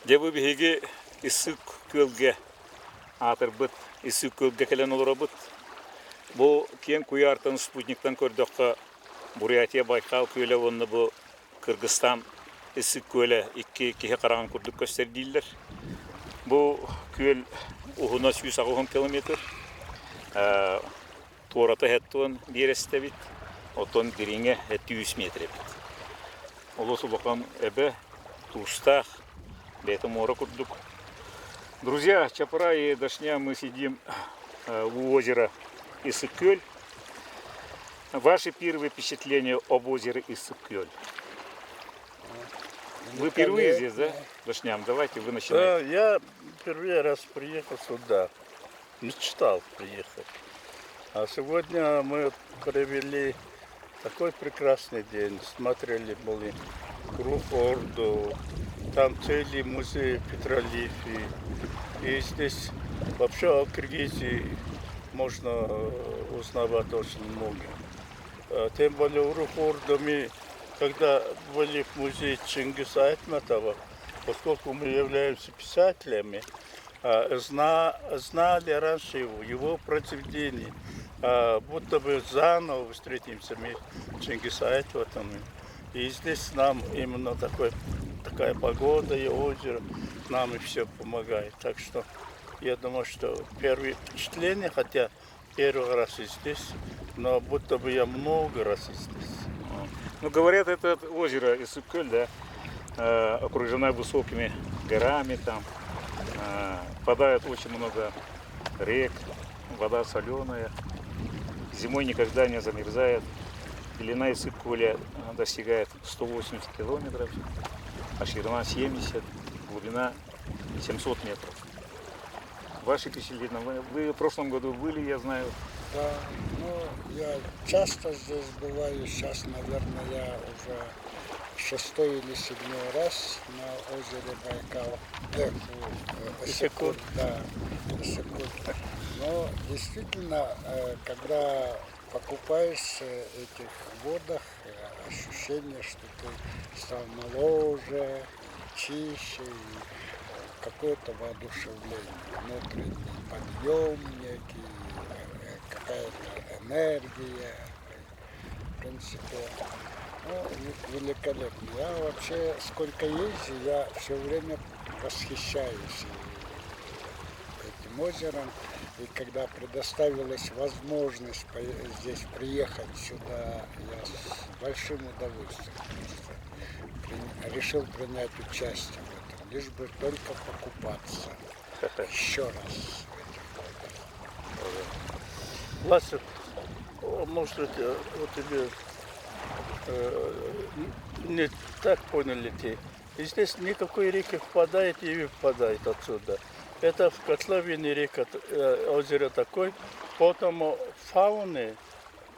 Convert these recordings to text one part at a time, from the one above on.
Дебі беге ісік көлге атыр бұт, ісік көлге келен олар бұт. Бұл кен күйартын спутниктан көрдіққа Бурятия Байкал көлі онны бұл Кыргызстан ісік көлі кеге қараған күрдік көстердейлер. Бұл көл ұғына 100 километр. Туараты әттуын бересті бит. Отын дереңе 200 метр бит. Олысы бұқан әбі туыстақ бетом мора курдук. Друзья, Чапра и Дашня, мы сидим у озера Иссык-Көл. Ваши первые впечатления об озере Иссык-Көл? Вы впервые здесь, да, Дашням? Давайте вы начинаете. Я первый раз приехал сюда, мечтал приехать. А сегодня мы провели такой прекрасный день, смотрели были Круг-Орду, там целый музей Петролифии. И здесь вообще о Киргизии можно узнавать очень много. Тем более в Круг-Орду мы, когда были в музее Чингиса Айтматова, поскольку мы являемся писателями, знали раньше его произведения, будто бы заново встретимся мы с Чингисом Айтматовым. И здесь нам именно такая погода и озеро нам и все помогает. Так что я думаю, что первые впечатления, хотя первый раз и здесь, но будто бы я много раз и здесь. Ну, говорят, это озеро Иссык-Көл, да, окружено высокими горами, там впадает очень много рек, вода соленая, зимой никогда не замерзает. Длина Иссык-Куля достигает 180 километров, а ширина 70, глубина 700 метров. Ваши впечатления? Вы в прошлом году были, я знаю. Да, ну, я часто здесь бываю, сейчас, наверное, я уже 6-й или 7-й раз на озере Байкал. Иссык-Куль, да, Иссык-Куль. Но действительно, когда покупаешься в этих водах, ощущение, что ты стал моложе, чище, и какое-то воодушевление, внутренний подъем некий, какая-то энергия, в принципе, ну, великолепно. Я вообще, сколько езжу, я все время восхищаюсь этим озером. И когда предоставилась возможность здесь приехать сюда, я с большим удовольствием решил принять участие в этом, лишь бы только покупаться еще раз в этих водах. Вася, может быть, вот тебе не так поняли ты. И здесь никакой реки впадает и выпадает отсюда. Это в котловине река, озеро такое, поэтому фауны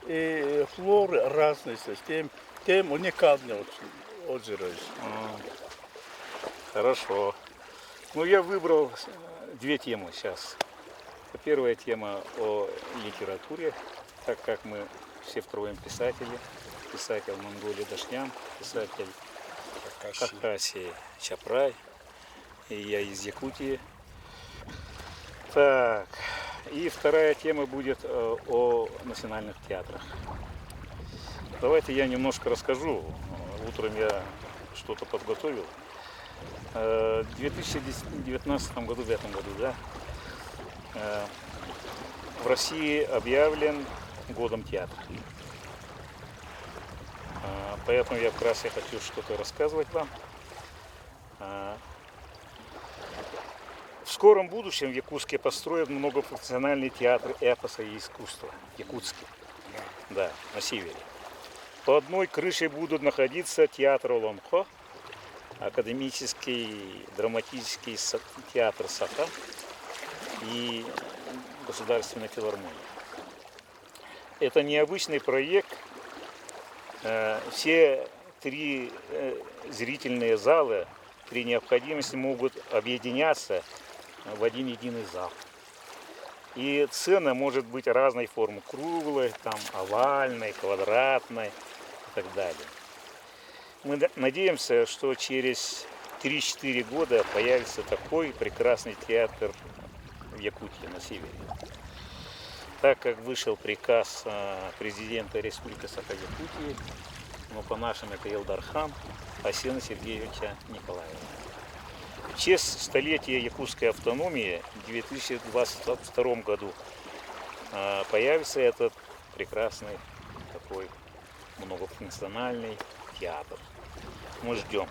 и флоры разные здесь. Тем уникальное очень озеро. Хорошо. Ну, я выбрал две темы сейчас. Первая тема о литературе, так как мы все втроем писатели. Писатель Монголии Дашнян, писатель Хакасии Чапрай, и я из Якутии. Так, и вторая тема будет о национальных театрах. Давайте я немножко расскажу. Утром я что-то подготовил. В 2019 году, в этом году, да, в России объявлен годом театра. Поэтому я вкратце хочу что-то рассказывать вам. В скором будущем в Якутске построят многофункциональный театр эпоса и искусства. Якутский. Да, на севере. По одной крыше будут находиться театр Оломхо, академический драматический театр Саха и Государственная филармония. Это необычный проект. Все три зрительные зала при необходимости могут объединяться в один единый зал. И сцена может быть разной формы, круглой, там, овальной, квадратной и так далее. Мы надеемся, что через 3-4 года появится такой прекрасный театр в Якутии, на севере. Так как вышел приказ президента Республики Саха-Якутии, но по нашим это Елдархан Асена Сергеевича Николаева. В честь столетия якутской автономии в 2022 году появится этот прекрасный такой многофункциональный театр. Мы ждем.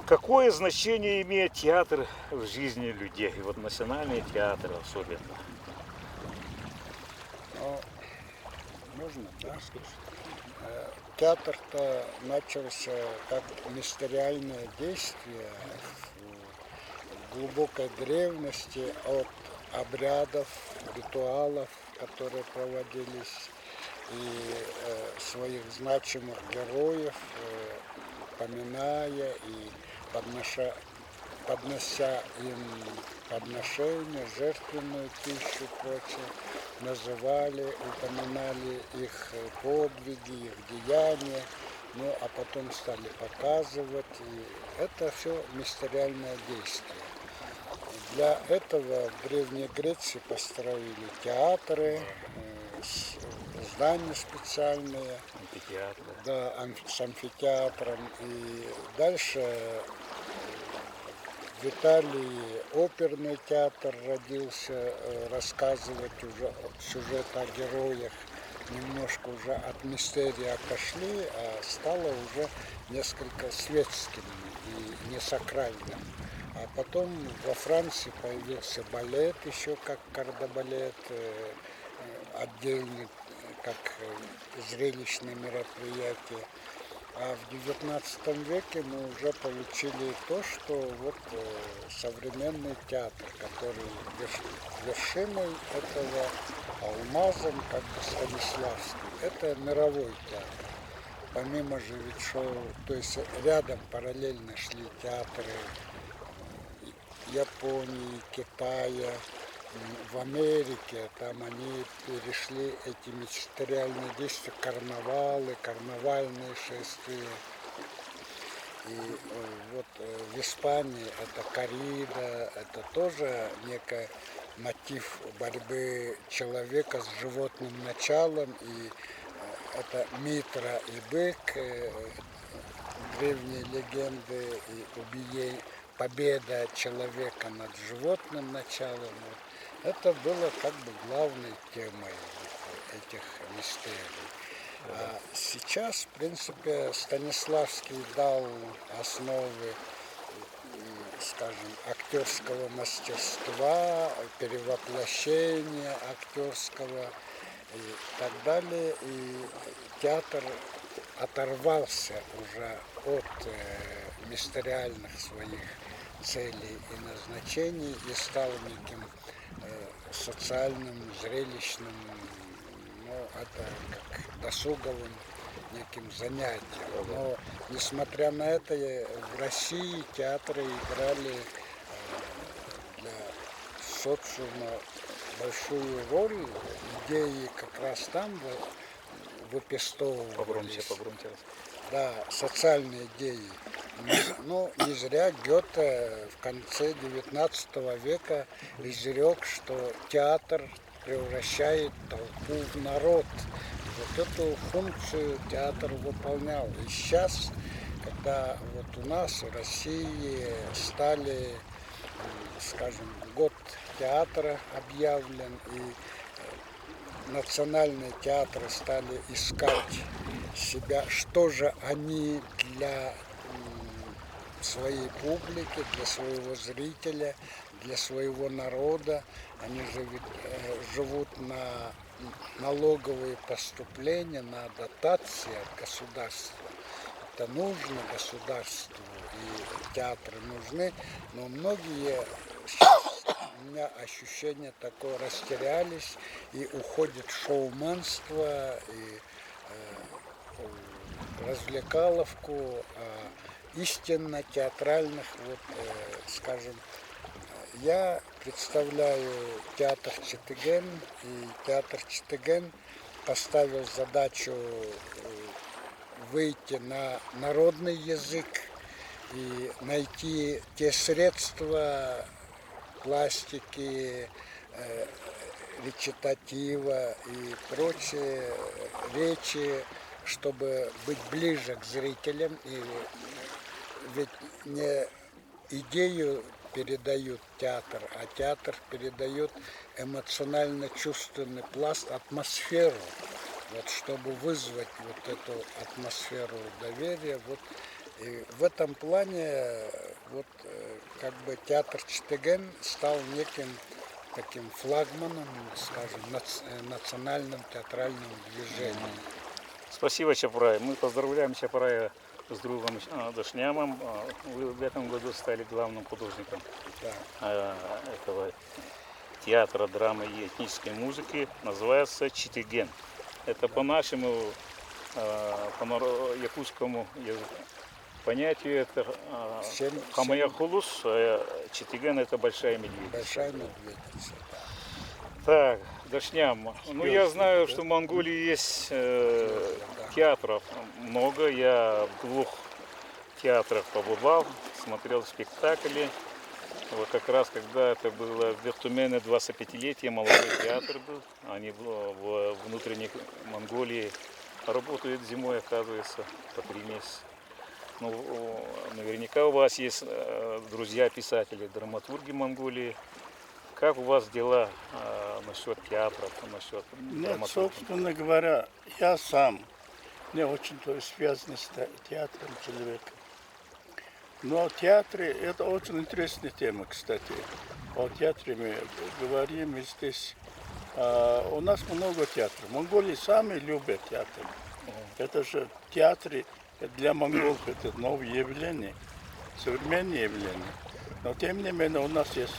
Какое значение имеет театр в жизни людей? И вот национальный театр особенно. Но можно, да? Театр-то начался как мистериальное действие в глубокой древности от обрядов, ритуалов, которые проводились, и своих значимых героев, поминая и поднося им подношения, жертвенную пищу и прочее, называли, упоминали их подвиги, их деяния, ну а потом стали показывать, и это все мистериальное действие. Для этого в Древней Греции построили театры, здания специальные, да, с амфитеатром. И дальше в Италии оперный театр родился, рассказывать уже сюжет о героях. Немножко уже от мистерии отошли, а стало уже несколько светским и несакральным. А потом во Франции появился балет, еще как кардебалет, отдельный, как зрелищное мероприятие. А в XIX веке мы уже получили то, что вот современный театр, который вершиной этого алмазом, как бы Станиславский, это мировой театр. Помимо же ведь шоу, то есть рядом параллельно шли театры Японии, Китая, в Америке, там они перешли эти мистериальные действия, карнавалы, карнавальные шествия. И вот в Испании это коррида, это тоже некий мотив борьбы человека с животным началом, и это Митра и бык, древние легенды и победа человека над животным началом. Это было как бы главной темой этих мистерий. А сейчас, в принципе, Станиславский дал основы, скажем, актерского мастерства, перевоплощения актерского и так далее. И театр оторвался уже от мистериальных своих целей и назначений и стал неким социальным, зрелищным, ну, это как досуговым неким занятием. Но, несмотря на это, в России театры играли для социума большую роль. Идеи как раз там выпестовывались. Погромче. Да, социальные идеи. Ну, не зря Гёте в конце XIX века изрек, что театр превращает толпу в народ. Вот эту функцию театр выполнял. И сейчас, когда вот у нас в России стали, скажем, год театра объявлен, и национальные театры стали искать себя, что же они для своей публики, для своего зрителя, для своего народа. Они же живут на налоговые поступления, на дотации от государства. Это нужно государству, и театры нужны, но многие сейчас, у меня ощущение такое, растерялись, и уходит шоуменство, и развлекаловку, истинно театральных, вот, скажем, я представляю театр Читыген, и театр Читыген поставил задачу выйти на народный язык и найти те средства пластики, речитатива и прочие речи, чтобы быть ближе к зрителям. И ведь не идею передают театр, а театр передает эмоционально-чувственный пласт, атмосферу. Вот, чтобы вызвать вот эту атмосферу доверия. Вот, и в этом плане вот, как бы театр Читеген стал неким таким флагманом, скажем, национальным театральным движением. Спасибо, Чапрай. Мы поздравляем Чапрая с другом Дашнямом. Вы в этом году стали главным художником этого театра драмы и этнической музыки. Называется Читеген. Это по нашему, по якутскому понятию, это Хамаяхулус, Читеген это большая медведица. Большая медведица. Так, Дашням, ну я знаю, что в Монголии есть театров много. Я в 2 театрах побывал, смотрел спектакли. Вот как раз когда это было в Вертумене 25-летие, молодой театр был. Они в внутренней Монголии работают зимой, оказывается, по 3 месяца. Ну, наверняка у вас есть друзья-писатели, драматурги Монголии. Как у вас дела насчет театров, насчет Нет, собственно говоря, я сам не очень связан с театром человека. Но театры – это очень интересная тема, кстати. О театре мы говорим здесь. У нас много театров. Монголии сами любят театр. Это же театры для монголов – это новое явление, современное явление. Но тем не менее у нас есть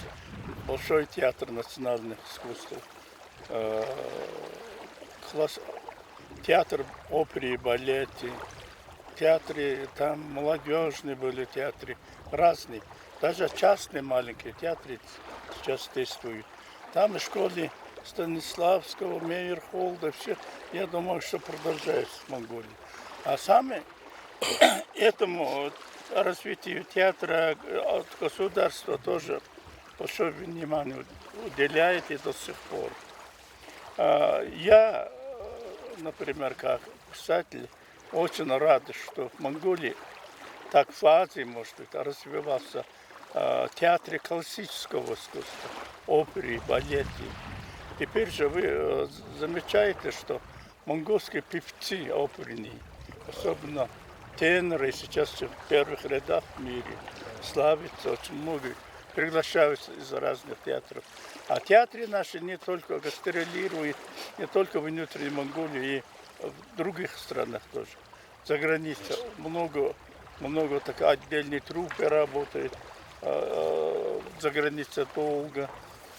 большой театр национальных искусств. Театр оперы и балета. Театры, там молодежные были театры, разные. Даже частные маленькие театры сейчас действуют. Там в школе Станиславского, Мейерхолда, все, я думаю, что продолжается в Монголии. А сами этому развитию театра от государства тоже большое внимание уделяет и до сих пор. Я, например, как писатель, очень рад, что в Монголии так в Азии, может быть, развивался театр классического искусства, оперы, балеты. Теперь же вы замечаете, что монгольские певцы оперные, особенно теноры, сейчас в первых рядах в мире, славятся очень много, приглашаются из разных театров. А театры наши не только гастролируют, не только в внутренней Монголии, и в других странах тоже. За границей много так отдельные труппы работают, за границей долго.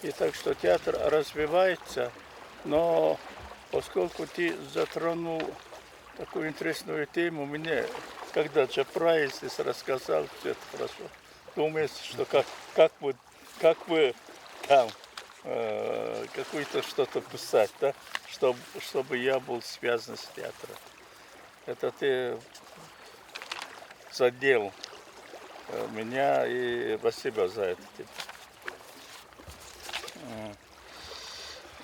И так что театр развивается, но поскольку ты затронул такую интересную тему, мне, когда Чапрай здесь рассказал, все это хорошо. Думается, что как бы там какое-то что-то писать, да? Чтобы я был связан с театром. Это ты задел меня, и спасибо за это.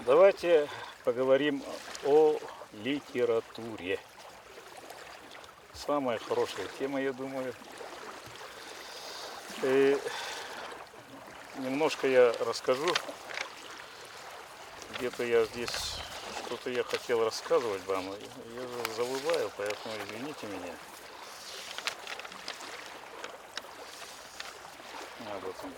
Давайте поговорим о литературе. Самая хорошая тема, я думаю. И немножко я расскажу. Где-то я здесь что-то я хотел рассказывать вам. Я же забываю, поэтому извините меня. Вот он.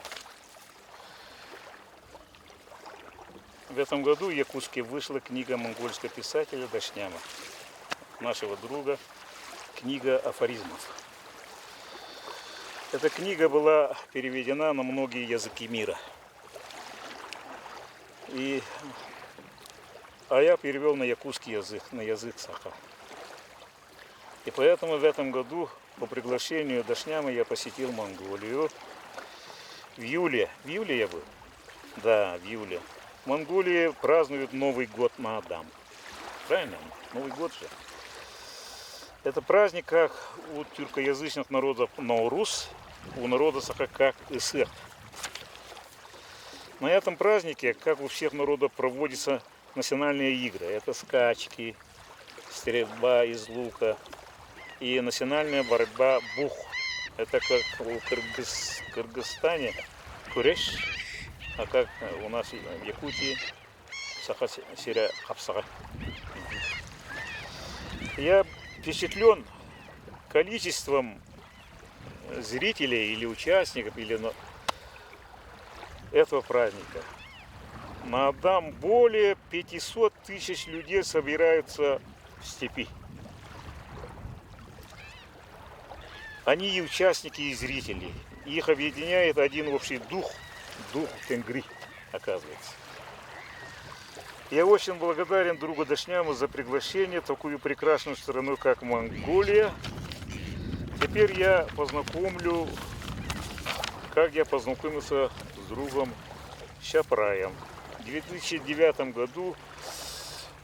В этом году в Якутске вышла книга монгольского писателя Дашняма, нашего друга, книга афоризмов. Эта книга была переведена на многие языки мира. А я перевел на якутский язык, на язык саха. И поэтому в этом году по приглашению Дашняма я посетил Монголию. В июле я был? Да, в июле. В Монголии празднуют Новый год Маадам. Правильно? Новый год же. Это праздник, как у тюркоязычных народов Наурус, у народа Саха как Исыр. На этом празднике, как у всех народов, проводятся национальные игры. Это скачки, стрельба из лука и национальная борьба бух. Это как в Кыргызстане куреш, а как у нас в Якутии Саха Сиря Хапсага. Я впечатлен количеством зрителей или участников этого праздника. На Адам более 500 тысяч людей собираются в степи. Они и участники, и зрители. Их объединяет один общий дух тенгри, оказывается. Я очень благодарен другу Дашняму за приглашение в такую прекрасную страну, как Монголия. Теперь я познакомлю, как я познакомился с другом Чапраем. В 2009 году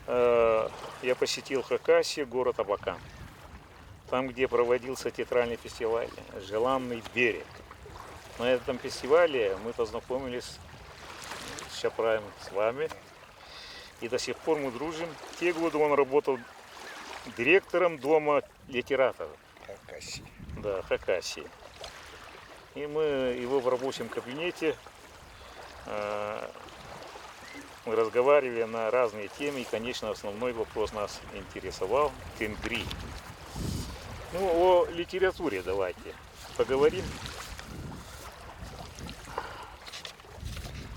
я посетил Хакасию, город Абакан. Там, где проводился театральный фестиваль «Желанный берег». На этом фестивале мы познакомились с Чапраем, с вами. И до сих пор мы дружим. В те годы он работал директором дома литераторов. Хакасии. Да, Хакасии. И мы его в рабочем кабинете мы разговаривали на разные темы. И, конечно, основной вопрос нас интересовал – тенгри. Ну, о литературе давайте поговорим.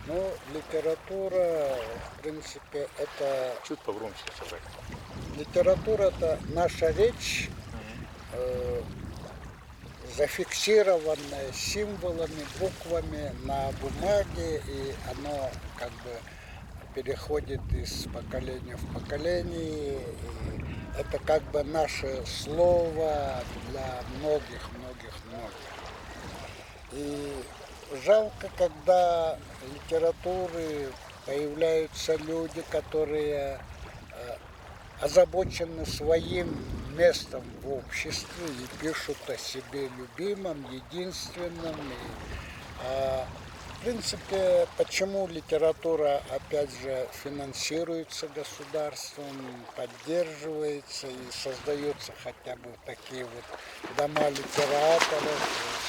Ну, литература, в принципе, это... Чуть погромче сказать. Литература – это наша речь, зафиксированная символами, буквами на бумаге, и оно как бы переходит из поколения в поколение. И это как бы наше слово для многих. И жалко, когда в литературе появляются люди, которые озабочены своим местом в обществе и пишут о себе любимом, единственном. В принципе, почему литература, опять же, финансируется государством, поддерживается и создаются хотя бы такие вот дома литераторов,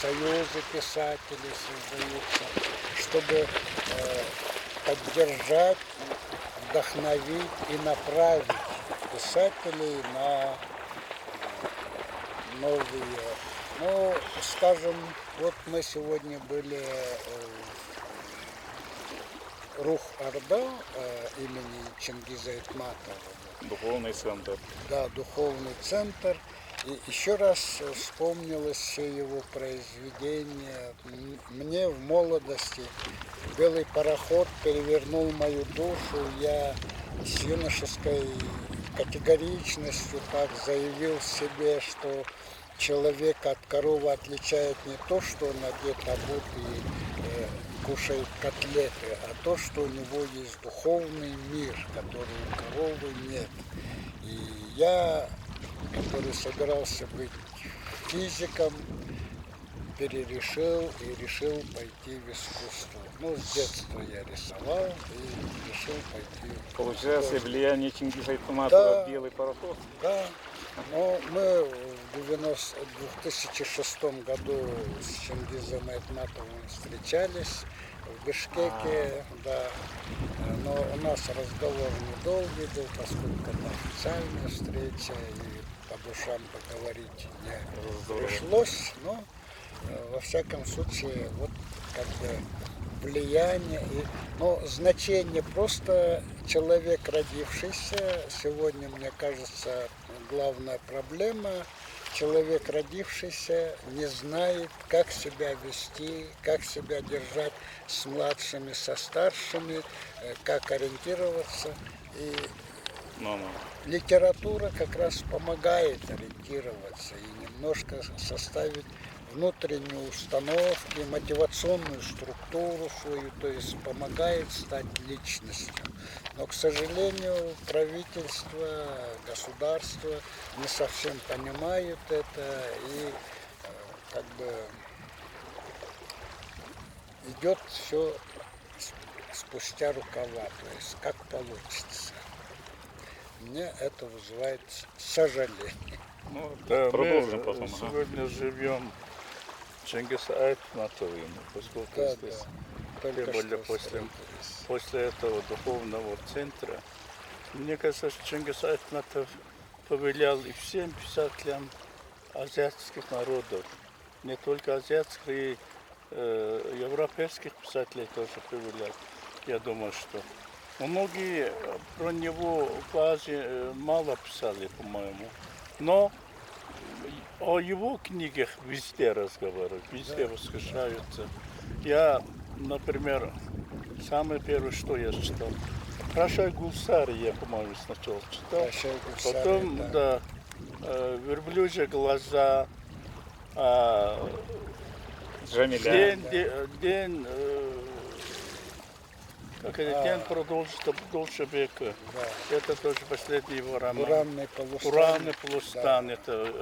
союзы писателей создаются, чтобы поддержать, вдохновить и направить писателей на новые. Ну, скажем, вот мы сегодня были в Рух-Орда имени Чингиза Айтматова. Духовный центр. Да, духовный центр. И еще раз вспомнилось все его произведения. Мне в молодости «Белый пароход» перевернул мою душу. Я с юношеской категоричностью так заявил себе, что человек от коровы отличает не то, что он одет, обут и кушает котлеты, а то, что у него есть духовный мир, который у коровы нет. И я, который собирался быть физиком, перерешил и решил пойти в искусство. Ну, с детства я рисовал и решил пойти в искусство. Получается, влияние Чингиза Айтматова, Да. «Белый пароход». Да, но мы в 2006 году с Чингизом Айтматовым встречались в Бишкеке, да. Но у нас разговор недолгий был, поскольку это официальная встреча, и по душам поговорить не Здорово. пришлось, но во всяком случае, вот как бы влияние, но значение просто человек, родившийся, сегодня, мне кажется, главная проблема, человек, родившийся, не знает, как себя вести, как себя держать с младшими, со старшими, как ориентироваться. И литература как раз помогает ориентироваться и немножко составить внутренние установки, мотивационную структуру свою, то есть помогает стать личностью. Но, к сожалению, правительство, государство не совсем понимают это и как бы идет все спустя рукава, то есть как получится. Мне это вызывает сожаление. Ну, Да, продолжим мы потом. ага. сегодня живем Чингис Айтматовым, поскольку Да, здесь да. тем Только более что после этого духовного центра. Мне кажется, что Чингис Айтматов повлиял и всем писателям азиатских народов. Не только азиатских, и европейских писателей тоже повлиял. Я думаю, что многие про него в Азии мало писали, по-моему. Но о его книгах везде разговаривают, везде восхищаются. Я, например, самое первое, что я читал, Прощай, Гулсари, я, по-моему, сначала читал. Прощай, Гулсари, Потом, да. Верблюжьи глаза, Джамиля. день, как это, день продолжится дольше века. Да. Это тоже последний его роман. Уранный полустан. Уранный полустан, Да. это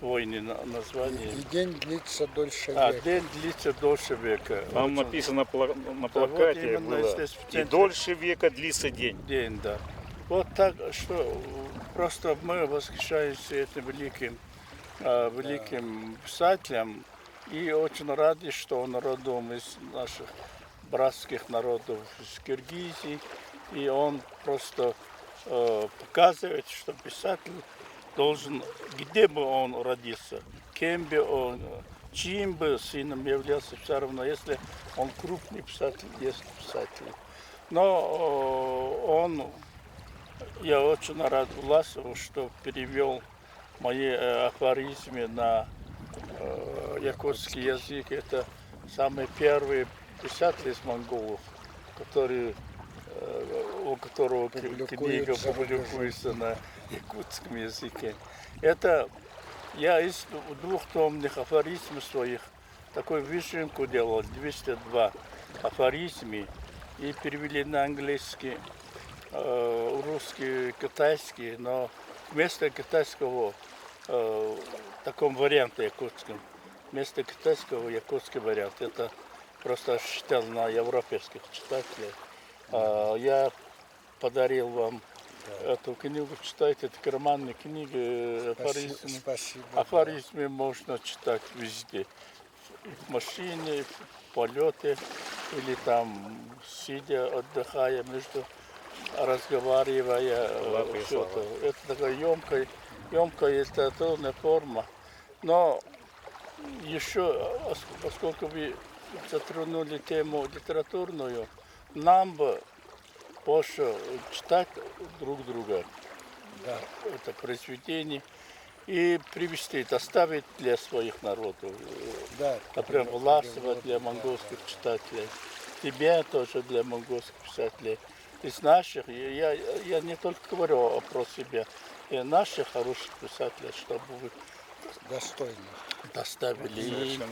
войны название. И день длится дольше А, века. день длится дольше века. Там Очень написано на вот плакате именно было, здесь в и центре. дольше века длится день. День, да. Вот так, что просто мы восхищаемся этим великим писателем и очень рады, что он родом из наших братских народов, из Киргизии, и он просто показывает, что писатель должен, где бы он родился, кем бы он, чьим бы сыном являлся, все равно, если он крупный писатель, есть писатель. Но я очень рад Власову, что перевел мои афоризмы на якутский язык. Это самый первый писатель из монголов, у которого книга публикуется на якутском языке. Это я из двухтомных афоризмов своих такой вишенку делал, 202 афоризмы, и перевели на английский, русский, китайский, но вместо китайского в таком варианте якутском, вместо китайского якутский вариант. Это просто читал на европейских читателей. Я подарил вам эту книгу, читайте, это карманные книги, афоризмы. Спасибо. Афоризмы можно читать везде. В машине, в полете, или там сидя, отдыхая, разговаривая. Это такая емкая литературная форма. Но еще, поскольку вы затронули тему литературную, нам бы больше читать друг друга, Да. это произведение, и привести, доставить для своих народов. Да. Например, Власова для монгольских читателей, тебя тоже для монгольских писателей. Из наших, я не только говорю про себя, и наших хороших писателей, чтобы вы Достойно. доставили.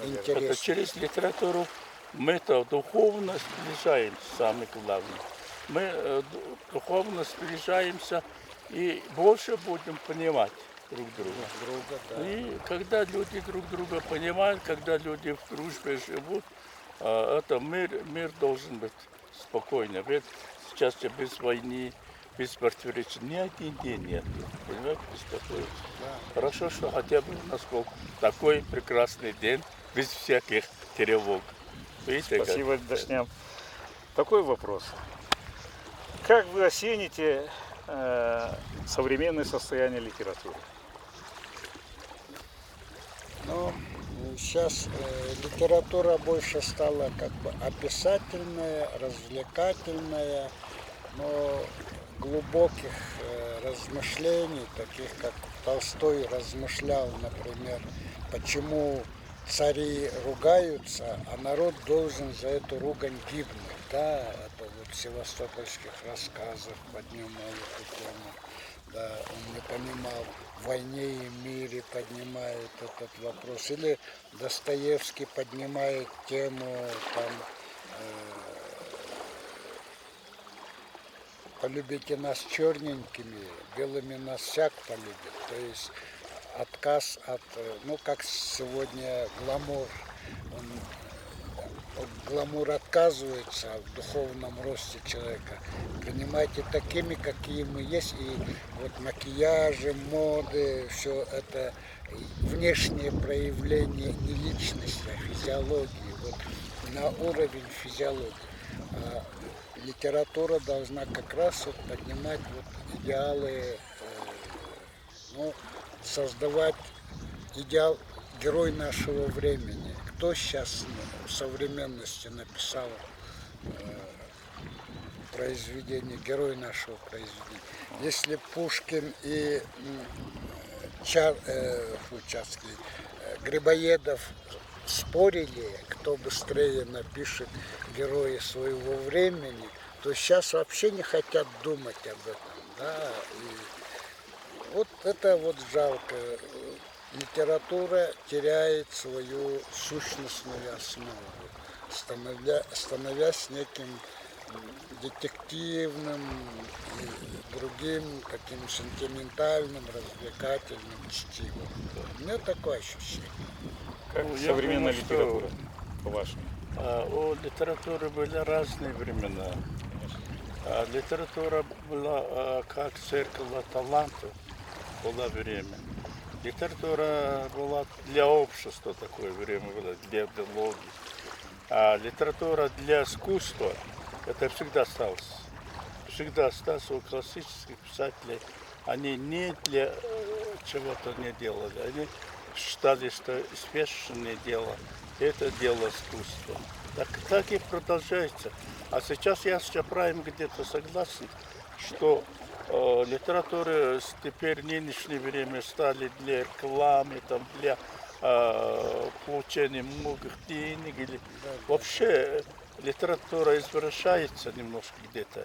Интересно. Это через литературу мы-то духовно сближаемся, самое главное. Мы духовно сближаемся и больше будем понимать друг друга. Друга, да. И когда люди друг друга понимают, когда люди в дружбе живут, это мир должен быть спокойным. Ведь сейчас без войны, без противоречий ни один день нет. Понимаете, беспокоиться. Хорошо, что хотя бы у нас был такой прекрасный день, без всяких тревог. Видите, Спасибо, Дашнян. Такой вопрос. Как вы оцените современное состояние литературы? Ну, сейчас литература больше стала как бы описательная, развлекательная, но глубоких размышлений, таких как Толстой размышлял, например, почему цари ругаются, а народ должен за эту ругань гибнуть. Да, это вот в севастопольских рассказах поднимал эту тему. Да, он не понимал, в «Войне и мире» поднимает этот вопрос. Или Достоевский поднимает тему там, «Полюбите нас черненькими, белыми нас всяк полюбит». То есть отказ от, ну как сегодня гламур, он от гламура отказывается в духовном росте человека. Принимайте такими, какие мы есть, и вот макияжи, моды, все это внешнее проявление не личности, а физиологии, вот на уровень физиологии. А литература должна как раз вот поднимать вот идеалы, ну, создавать идеал герой нашего времени. Кто сейчас в современности написал произведение, герой нашего произведения? Если Пушкин и Грибоедов спорили, кто быстрее напишет героя своего времени, то сейчас вообще не хотят думать об этом. Да? И вот это вот жалко. Литература теряет свою сущностную основу, становясь неким детективным и другим таким сентиментальным, развлекательным чтивом. У меня такое ощущение. Как Ну, я современная думаю, что- литература, по-вашему? У литературы были разные времена. Литература была как зеркало талантов, было время. Литература была для общества, такое время было, для идеологии. А литература для искусства, это всегда осталось. Всегда осталось у классических писателей. Они не для чего-то не делали. Они считали, что успешное дело – это дело искусства. Так и продолжается. А сейчас я с Чапраем где-то согласен, что литературы теперь в нынешнее время стали для рекламы, там, для получения многих денег. Или... Вообще литература извращается немножко где-то.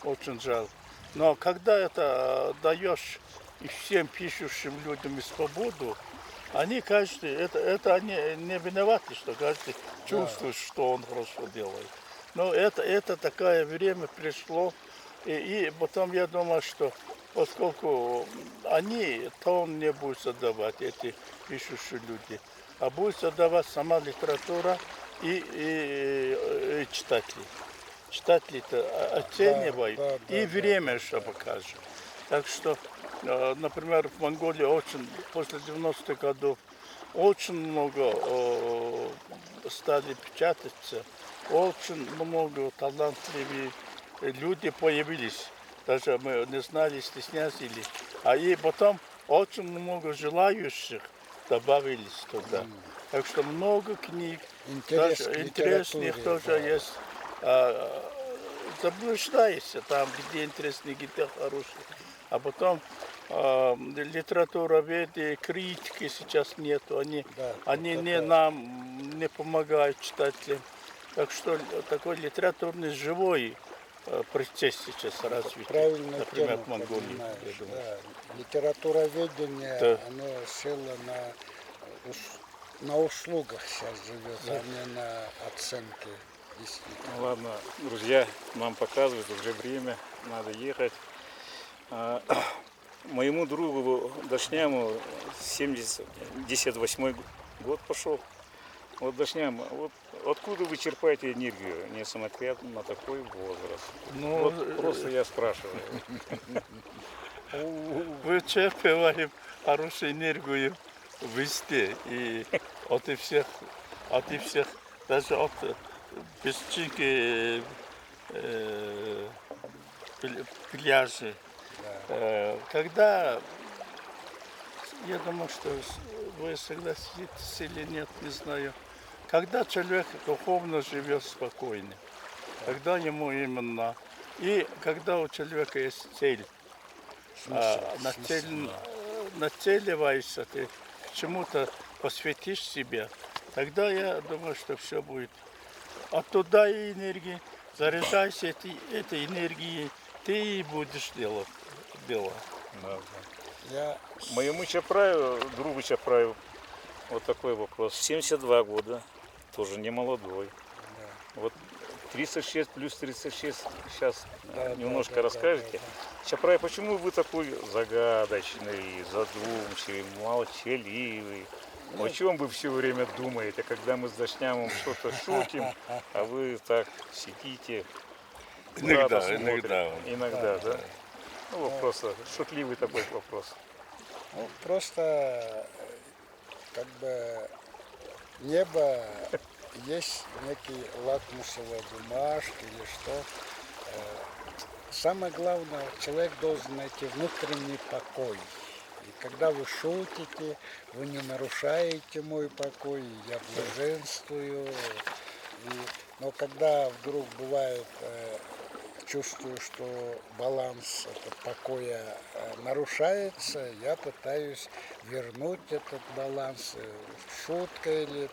Очень жалко. Но когда это даешь и всем пишущим людям свободу, они каждый, это они не виноваты, что каждый чувствует, что он хорошо делает. Но это такое время пришло. И потом я думаю, что поскольку они тон не будут задавать, эти пишущие люди, а будет задавать сама литература и читатели. Читатели-то оценивают, и время еще покажет. Так что, например, в Монголии после 90-х годов очень много стали печататься, очень много талантливых люди появились. Даже мы не знали, стеснялись. И потом очень много желающих добавились туда. Так что много книг, даже интересных тоже есть. Заблуждаешься там, где интересные, где хорошие. А потом литературоведы, критики сейчас нету. Они нам не помогают читателям. Так что такой литературный живой процесс сейчас развит. Правильно, например, в Монголии. Да. Литературоведение, Да. оно село на услугах сейчас живет, а не на оценке. Действительно. Ну, ладно, друзья, нам показывают, уже время, надо ехать. Моему другу Дашняму 78 год пошел. Вот Дашням, вот откуда вы черпаете энергию, несмотря на такой возраст? Ну, Вот просто я спрашиваю. Вычерпываем хорошую энергию везде. И от всех, даже от песчинки пляжи. Когда, я думаю, что вы согласитесь или нет, не знаю, когда человек духовно живет спокойно, когда ему именно, и когда у человека есть цель, нацеливаешься, ты к чему-то посвятишь себя, Тогда я думаю, что все будет. Оттуда и энергия. Заряжайся этой энергией, ты и будешь делать дела. Да, да. Я Моему Чапраеву, другу Чапраеву, вот такой вопрос. 72 года, тоже не молодой. Вот 36 плюс 36, сейчас Да, немножко да, да, расскажете. да, Чапраев, почему вы такой загадочный, задумчивый, молчаливый? О чем вы все время думаете, когда мы с Дашнямом что-то шутим, а вы так сидите, куда-то смотрите? Иногда, да? Ну, вот просто шутливый такой вопрос. Ну, просто как бы небо есть некий лакмусовая бумажка или что. Самое главное, человек должен найти внутренний покой. И когда вы шутите, вы не нарушаете мой покой, я блаженствую. Но когда вдруг бывает, чувствую, что баланс покоя нарушается, я пытаюсь вернуть этот баланс шуткой или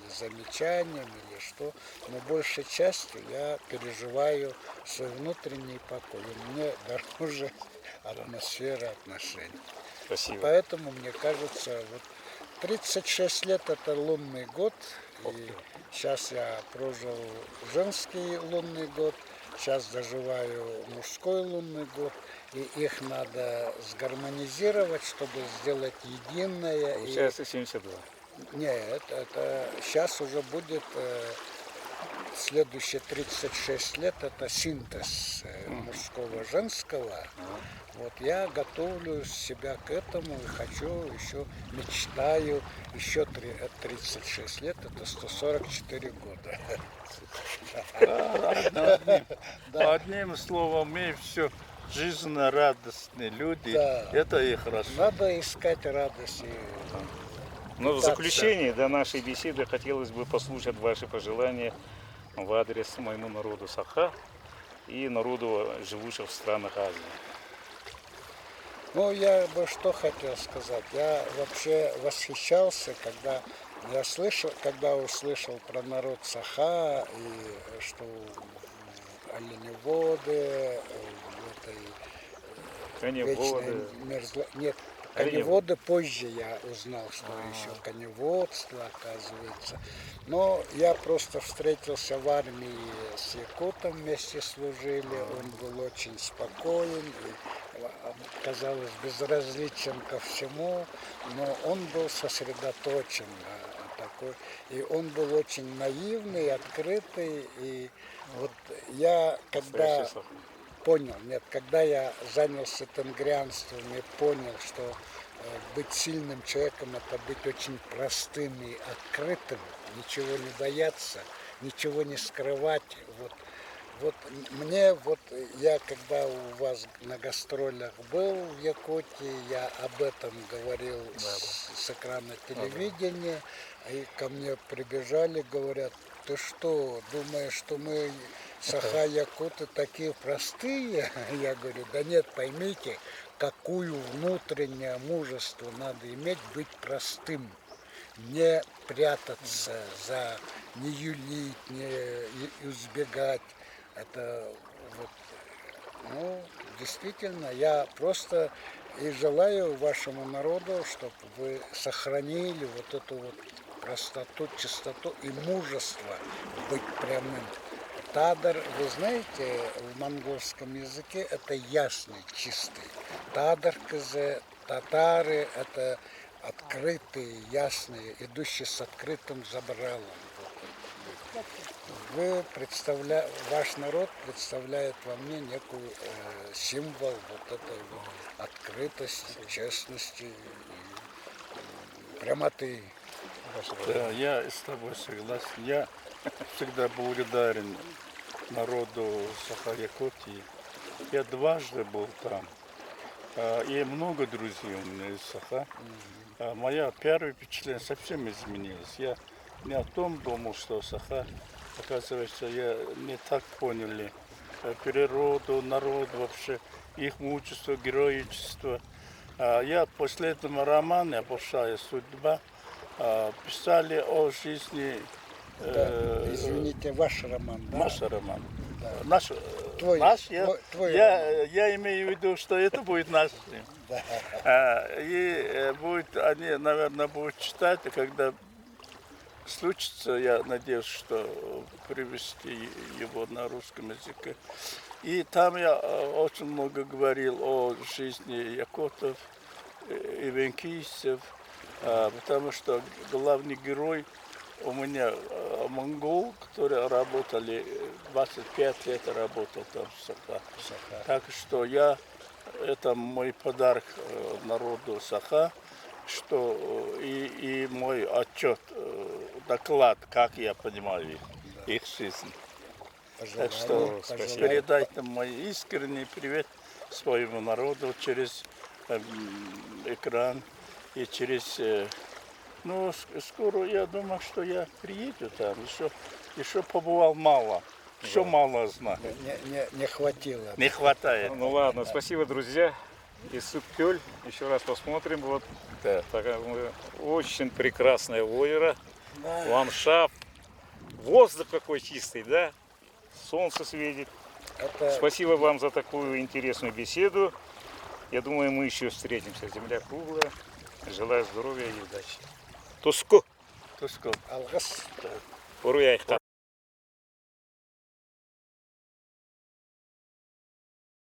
замечанием, или что. Но большей частью я переживаю свой внутренний покой. И мне дороже атмосфера отношений. Спасибо. Поэтому, мне кажется, вот 36 лет это лунный год, и сейчас я прожил женский лунный год, сейчас доживаю мужской лунный год, и их надо сгармонизировать, чтобы сделать единое. Получается 72. Нет, это сейчас уже будет следующие 36 лет, это синтез мужского, женского. Вот я готовлю себя к этому и хочу, еще мечтаю, еще 36 лет, это 144 года. Одним словом, мы все жизненно радостные люди, Да. это и хорошо. Надо искать радость. Но в заключение до нашей беседы хотелось бы послушать ваши пожелания в адрес моему народу Саха и народу, живущих в странах Азии. Ну, я бы что хотел сказать. Я вообще восхищался, когда услышал про народ Саха, и что оленеводы, в этой Коневоды. Нет, коневоды позже я узнал, что еще коневодство, оказывается. Но я просто встретился в армии с якутом, вместе служили. Он был очень спокоен и, казалось, безразличен ко всему, но он был сосредоточен такой. И он был очень наивный, открытый. И вот я, когда когда я занялся тенгрианством и понял, что быть сильным человеком – это быть очень простым и открытым, ничего не бояться, ничего не скрывать. Я когда у вас на гастролях был в Якутии, я об этом говорил с экрана телевидения, и ко мне прибежали, говорят: ты что, думаешь, что мы, Саха, якуты, такие простые? Я говорю: да нет, поймите, какое внутреннее мужество надо иметь быть простым, не прятаться, не юлить, не избегать. Это действительно, я просто и желаю вашему народу, чтобы вы сохранили вот эту вот простоту, чистоту и мужество быть прямым. Тадар, вы знаете, в монгольском языке это ясный, чистый. Тадар, татары – это открытые, ясные, идущие с открытым забралом. Ваш народ представляет во мне некую символ вот этой вот открытости, честности, прямоты. Да, я с тобой согласен. Я всегда благодарен народу Саха-Якутии. Я дважды был там. И много друзей у меня из Саха. Моя первое впечатление совсем изменилось. Я не о том думал, что Саха, оказывается, я не так поняли природу, народ вообще, их мужество, героичество. Я после этого романа «Большая судьба» писали о жизни Извините, ваш роман, да? наш роман. Да. Наш, Твой, наш твой я имею в виду, что это будет наш. Да. И будет, они, наверное, будут читать, и когда случится, я надеюсь, что привести его на русском языке. И там я очень много говорил о жизни якутов и венкийцев, потому что главный герой у меня монгол, который работали, 25 лет работал там в Саха. Так что это мой подарок народу Саха, что и мой отчет, доклад, как я понимаю их жизнь. Так что передайте мой искренний привет своему народу через экран и через... Ну, скоро я думаю, что я приеду там. Еще побывал мало. Еще мало знаю. Не хватило. Не хватает. Ну ладно, спасибо, друзья. Иссык-Кёль. Еще раз посмотрим. Вот Да. такая очень прекрасное озеро. Да. Ландшафт. Воздух какой чистый, да? Солнце светит. Это Спасибо вам за такую интересную беседу. Я думаю, мы еще встретимся. Земля круглая. Желаю здоровья и удачи. Туску. Туско. алгыс. Уруяйха.